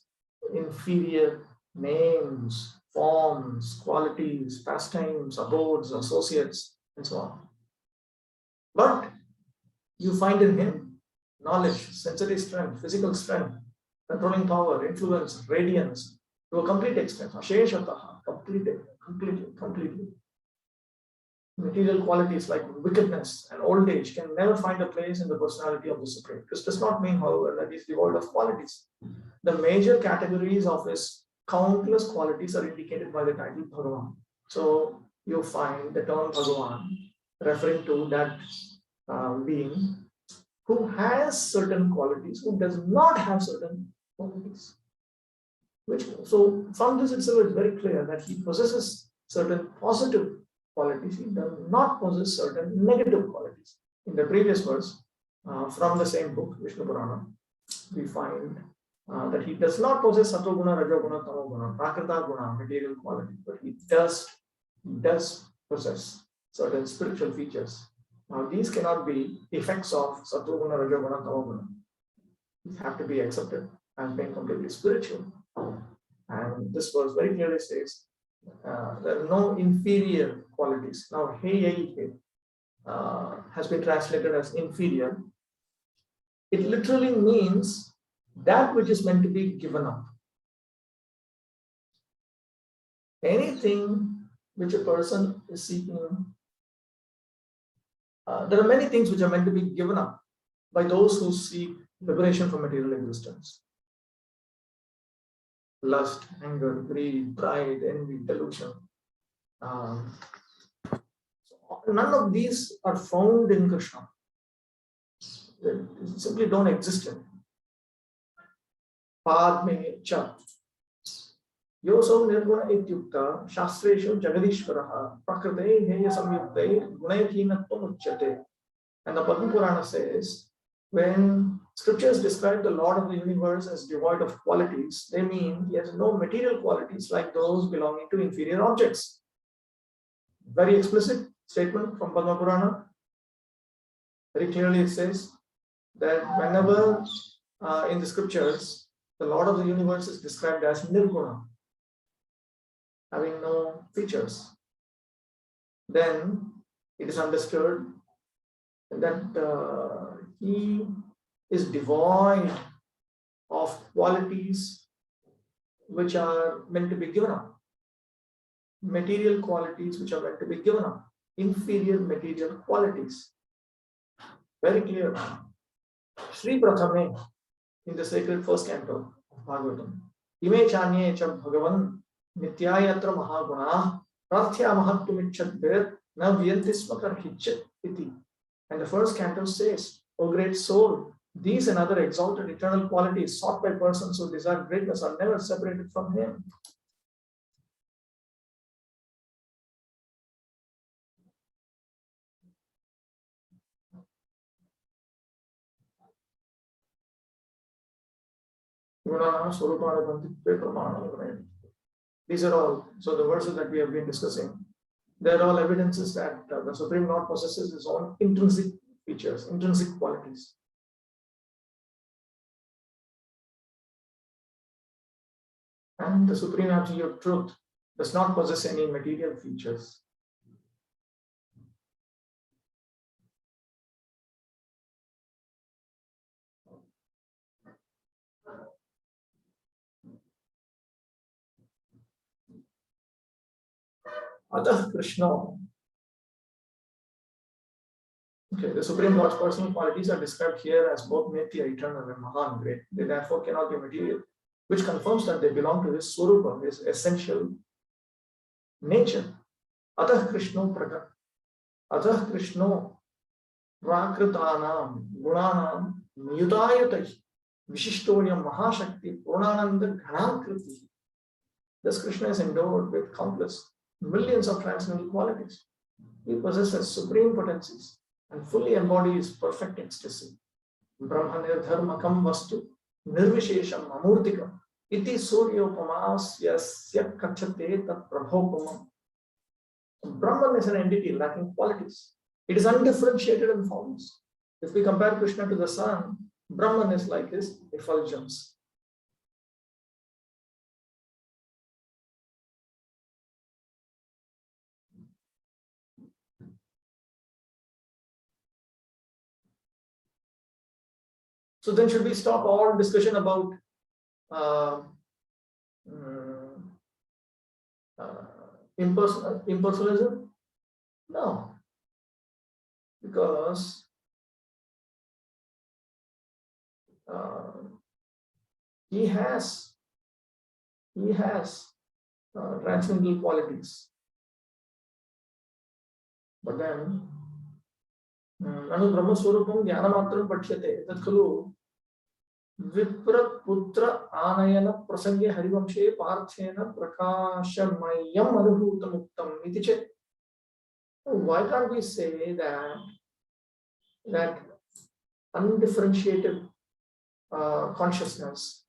inferior names, forms, qualities, pastimes, abodes, associates, and so on. But you find in him knowledge, sensory strength, physical strength, controlling power, influence, radiance, to a complete extent. Asheshataha, completely. Material qualities like wickedness and old age can never find a place in the personality of the Supreme. This does not mean, however, that he is devoid of qualities. The major categories of his countless qualities are indicated by the title Bhagavan. So you find the term Bhagavan referring to that being who has certain qualities, who does not have certain qualities. So from this itself is very clear that he possesses certain positive qualities, he does not possess certain negative qualities. In the previous verse, from the same book, Vishnu Purana, we find that he does not possess Sattva-guna, Rajo-guna, Tamo-guna, Prakrita-guna, material quality, but he does possess certain spiritual features. Now, these cannot be effects of Sattva-guna, Rajo-guna, Tamo-guna. These have to be accepted as being completely spiritual. And this verse very clearly says there are no inferior qualities. Now, Heyeike has been translated as inferior. It literally means that which is meant to be given up. Anything which a person is seeking, there are many things which are meant to be given up by those who seek liberation from material existence. Lust, anger, greed, pride, envy, delusion. None of these are found in Krishna. They simply don't exist in him. Padme cha. Yoso nirguna ityukta shastreshu jagadishvaraha prakrite heya samyukte gunayathinatvam uchyate. And the Padma Purana says, when scriptures describe the Lord of the universe as devoid of qualities, they mean he has no material qualities like those belonging to inferior objects. Very explicit statement from Padma Purana. Very clearly it says that whenever in the scriptures the Lord of the universe is described as nirguna, having no features, then it is understood that he is devoid of qualities which are meant to be given up, material qualities which are meant to be given up, inferior material qualities. Very clear. Sri Prathame, in the sacred first canto of Bhagavatam, Ime chanye cha bhagavan nityayatra mahaguna prathya mahattumicchadbir na vyantismakar hichat iti. And the first canto says, O great soul, these and other exalted eternal qualities sought by persons who desire greatness are never separated from him. These are all, so the verses that we have been discussing, they are all evidences that the Supreme Lord possesses his own intrinsic features, intrinsic qualities. And the Supreme Absolute Truth does not possess any material features. Atah Krishna. Okay, the Supreme Lord's personal qualities are described here as both Nitya, eternal, and Mahan, great. They therefore cannot be material, which confirms that they belong to his Swarupa, his essential nature. Atah Krishna Prakat. Atah Krishna Prakritanam Gunanam Niyutayatah Vishishtoyam Mahashakti Purnananda Ganakriti. This Krishna is endowed with countless millions of transcendental qualities. He possesses supreme potencies and fully embodies perfect ecstasy. Brahma nirdharmakam vastu nirvishesham amurtikam iti suryopamasya kachate tat prabhopamam. Brahman is an entity lacking qualities. It is undifferentiated in forms. If we compare Krishna to the sun, Brahman is like his effulgence. So then should we stop all discussion about impersonalism? No, because he has transcendental qualities. But then Nanu Brahmaswarupam Jnanamatram Pachyate Tat Khalu Vipra Putra Anayana Prasange Harivamshe Parthena Prakashamayam Anubhutam Uttam Iti Chet. Why can't we say that undifferentiated consciousness,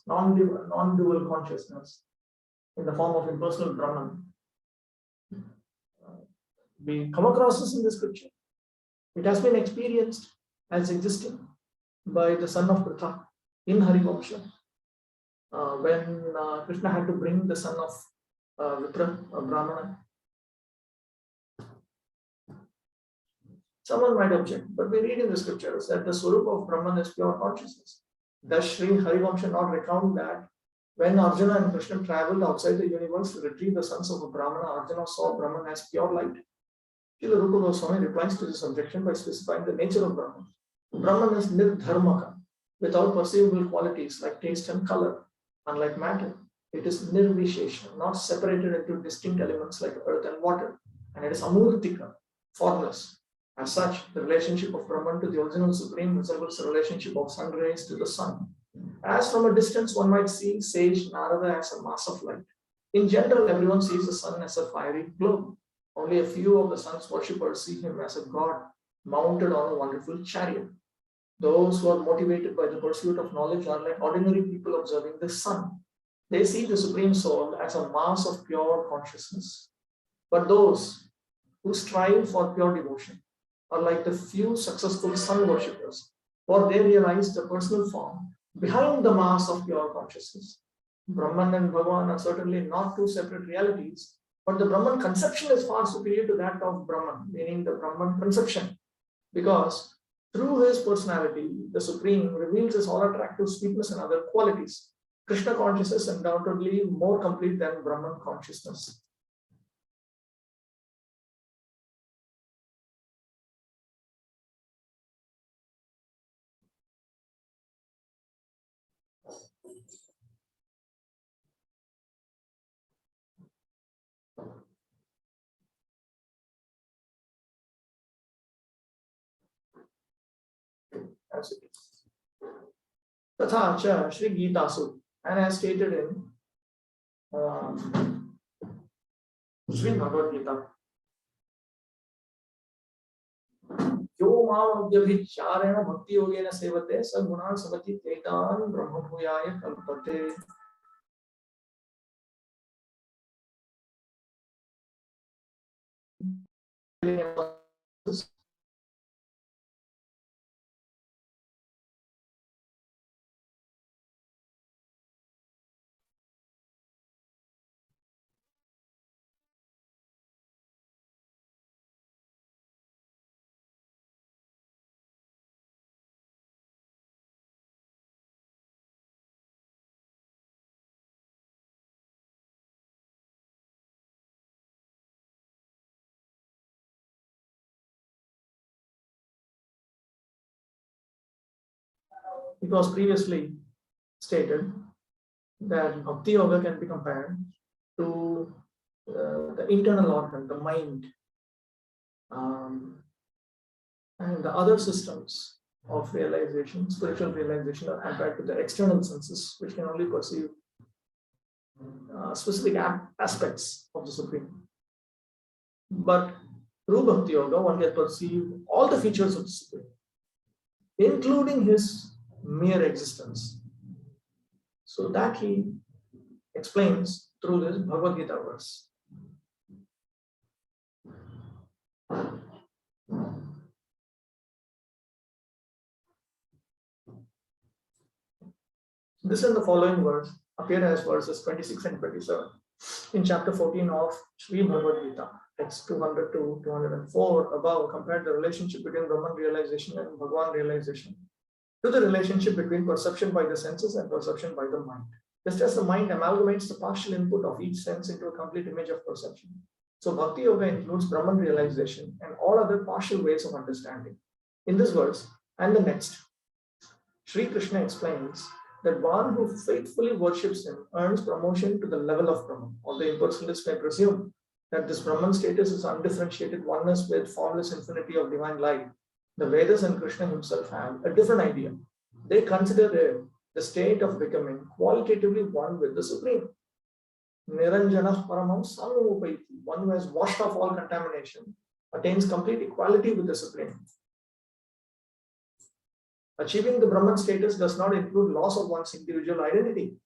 non-dual consciousness in the form of impersonal Brahman, we come across this in the scripture. It has been experienced as existing by the son of Pritha in Harivamsha. When Krishna had to bring the son of Vipra, Brahmana. Someone might object, but we read in the scriptures that the Swarupa of Brahman is pure consciousness. Does Sri Harivamsha not recount that when Arjuna and Krishna traveled outside the universe to retrieve the sons of a Brahmana, Arjuna saw Brahman as pure light? Srila Rupa Goswami replies to this objection by specifying the nature of Brahman. Brahman is nirdharmaka, without perceivable qualities like taste and color. Unlike matter, it is nirvishesha, not separated into distinct elements like earth and water, and it is amurtika, formless. As such, the relationship of Brahman to the original Supreme resembles the relationship of sun rays to the sun. As from a distance one might see sage Narada as a mass of light. In general, everyone sees the sun as a fiery globe. Only a few of the sun's worshippers see him as a god mounted on a wonderful chariot. Those who are motivated by the pursuit of knowledge are like ordinary people observing the sun. They see the Supreme Soul as a mass of pure consciousness. But those who strive for pure devotion are like the few successful sun worshippers, for they realize the personal form behind the mass of pure consciousness. Brahman and Bhagavan are certainly not two separate realities, but the Brahman conception is far superior to that of Brahman, meaning the Brahman conception, because through his personality, the Supreme reveals his all-attractive sweetness and other qualities. Krishna consciousness is undoubtedly more complete than Brahman consciousness. As it is. Tatha cha Shri Gitasu, and as stated in Shri Bhagavad Gita, यो मामव्यभिचारेण भक्ति योगेन सेवते स गुणान् समति तेतान् ब्रह्मभूयाय कल्पते. it was previously stated that Bhakti Yoga can be compared to the internal organ, the mind, and the other systems of realization, spiritual realization, are compared to the external senses, which can only perceive specific aspects of the Supreme. But through Bhakti Yoga, one can perceive all the features of the Supreme, including his mere existence. So that he explains through this Bhagavad Gita verse. This and the following words appear as verses 26 and 27 in chapter 14 of Sri Bhagavad Gita, text 200 to 204 above. Compared the relationship between Brahman realization and Bhagwan realization to the relationship between perception by the senses and perception by the mind. Just as the mind amalgamates the partial input of each sense into a complete image of perception, so Bhakti Yoga includes Brahman realization and all other partial ways of understanding. In this verse and the next, Sri Krishna explains that one who faithfully worships him earns promotion to the level of Brahman. Although impersonalists may presume that this Brahman status is undifferentiated oneness with formless infinity of divine light, the Vedas and Krishna himself have a different idea. They consider it the state of becoming qualitatively one with the Supreme. Niranjana Paramam Samyamupaiti, one who has washed off all contamination, attains complete equality with the Supreme. Achieving the Brahman status does not include loss of one's individual identity.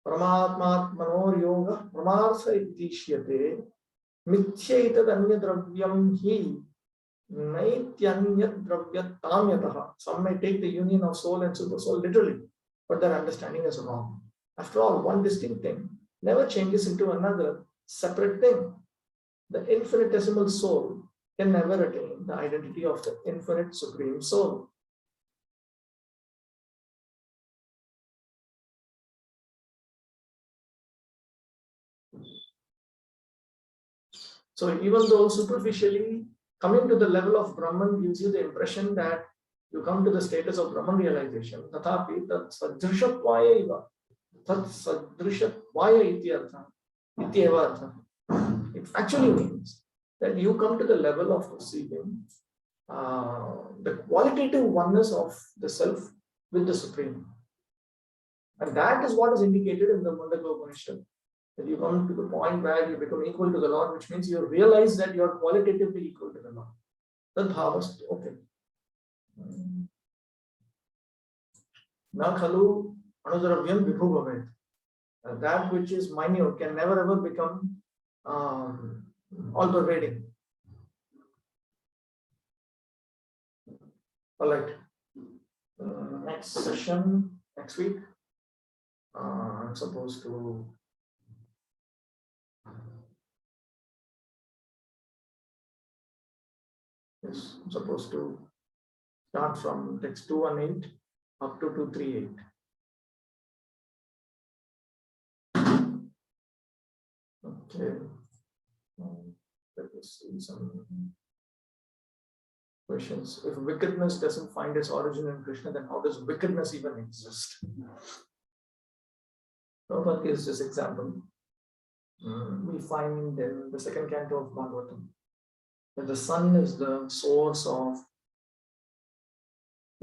Paramatma Manor Yoga, Pramartha Itishyate, Mithyaitad Anya Dravyam Hi, Naityanya Dravyatamyataha. Some may take the union of soul and super soul literally, but their understanding is wrong. After all, one distinct thing never changes into another separate thing. The infinitesimal soul can never attain the identity of the infinite supreme soul. So even though superficially coming to the level of Brahman gives you the impression that you come to the status of Brahman realization, tathapi tat sadrishatvaya iva, tat sadrishatvaya ityeva artha. It actually means that you come to the level of perceiving the qualitative oneness of the self with the Supreme. And that is what is indicated in the Mundaka Upanishad. That you come to the point where you become equal to the Lord, which means you realize that you are qualitatively equal to the Lord. That bhavas, okay. Na khalu anudravyam vibhu bhavet. That which is minute can never ever become all pervading. All right. Next session, next week. I'm supposed to start from text 218 up to 238. Okay. Let us see some questions. If wickedness doesn't find its origin in Krishna, then how does wickedness even exist? Prabhupada gives this example. We find in the second canto of Bhagavatam that the sun is the source of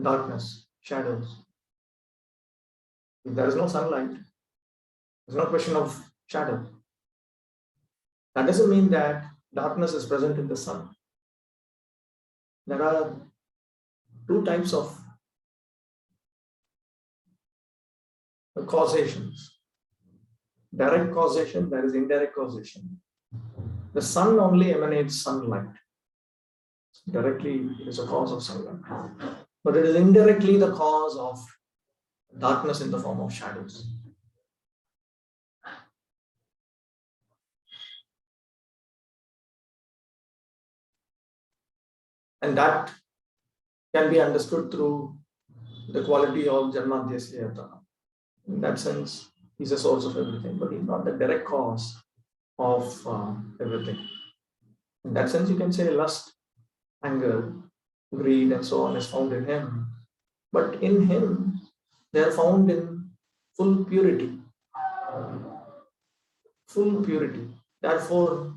darkness, shadows. If there is no sunlight, there's no question of shadow. That doesn't mean that darkness is present in the sun. There are two types of causations. Direct causation, there is indirect causation. The sun only emanates sunlight. Directly, it is a cause of sunlight. But it is indirectly the cause of darkness in the form of shadows. And that can be understood through the quality of Janmadhyasya. In that sense, he's a source of everything, but he's not the direct cause of everything. In that sense, you can say lust, anger, greed, and so on is found in him. But in him, They are found in full purity. Full purity. Therefore,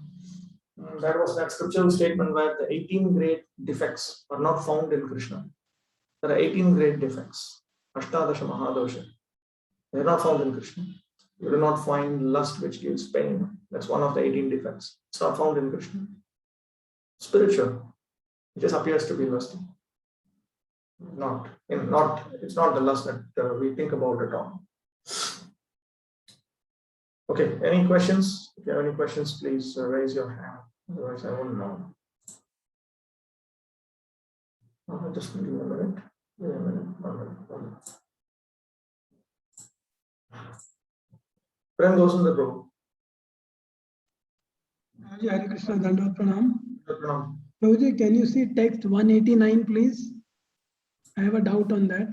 that was that scriptural statement where the 18 great defects are not found in Krishna. There are 18 great defects. Ashtadasha Mahadosha. They are not found in Krishna. You do not find lust which gives pain. That's one of the 18 defects. It's not found in Krishna. Spiritual. It just appears to be lusty. It's not the lust that we think about at all. Okay, any questions? If you have any questions, please raise your hand. Otherwise, I won't know. Just give me a minute. Wait a minute. 1 minute. Prem goes in the group. Hare Krishna, Dandavad Pranam. Pranam. Prabhuji, can you see text 189, please? I have a doubt on that.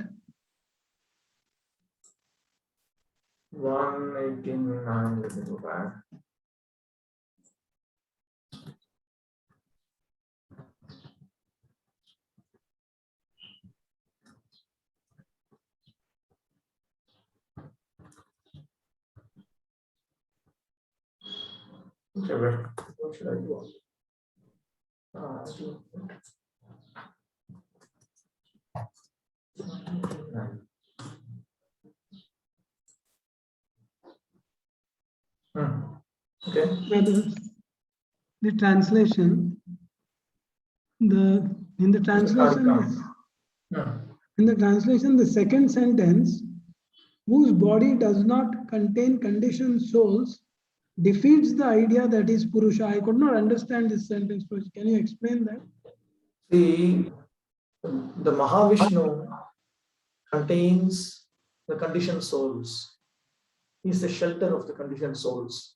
189. Let me go back. Okay, wait. What should I do? Okay. The translation. In the translation, the second sentence, whose body does not contain conditioned souls, defeats the idea that is Purusha. I could not understand this sentence. Can you explain that? The Mahavishnu contains the conditioned souls. He is the shelter of the conditioned souls.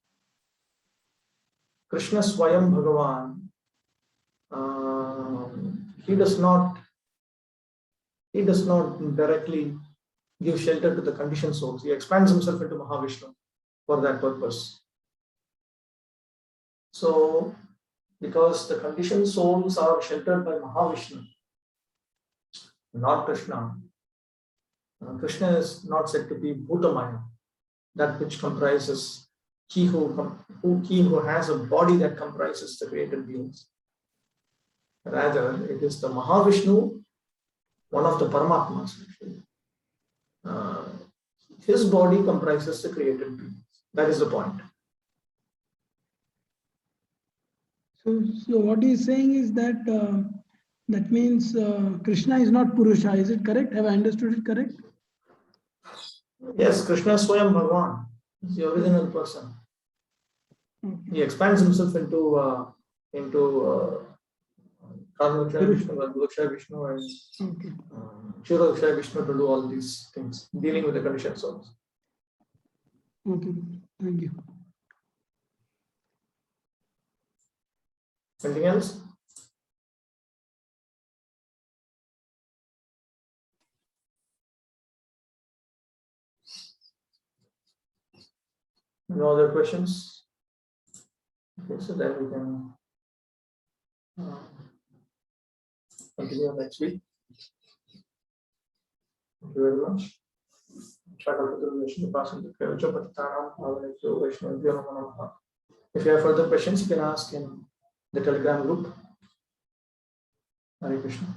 Krishna Swayam Bhagavan, he does not directly give shelter to the conditioned souls. He expands himself into Mahavishnu for that purpose. So, because the conditioned souls are sheltered by Mahavishnu, not Krishna. Krishna is not said to be Bhutamaya, that which comprises he who has a body that comprises the created beings. Rather, it is the Mahavishnu, one of the Paramatmas. His body comprises the created beings. That is the point. So what he is saying is that that means Krishna is not Purusha. Is it correct? Have I understood it correct? Yes, Krishna is Swayam Bhagavan. He is the original person. Okay. He expands himself into Karmakshay Vishnu, Advakshay Vishnu, and Kshirodakshay Vishnu to do all these things, dealing with the conditioned souls. Okay, thank you. Anything else? No other questions? Okay, so then we can continue next week. Thank you very much. If you have further questions, you can ask in the Telegram group. Hare Krishna.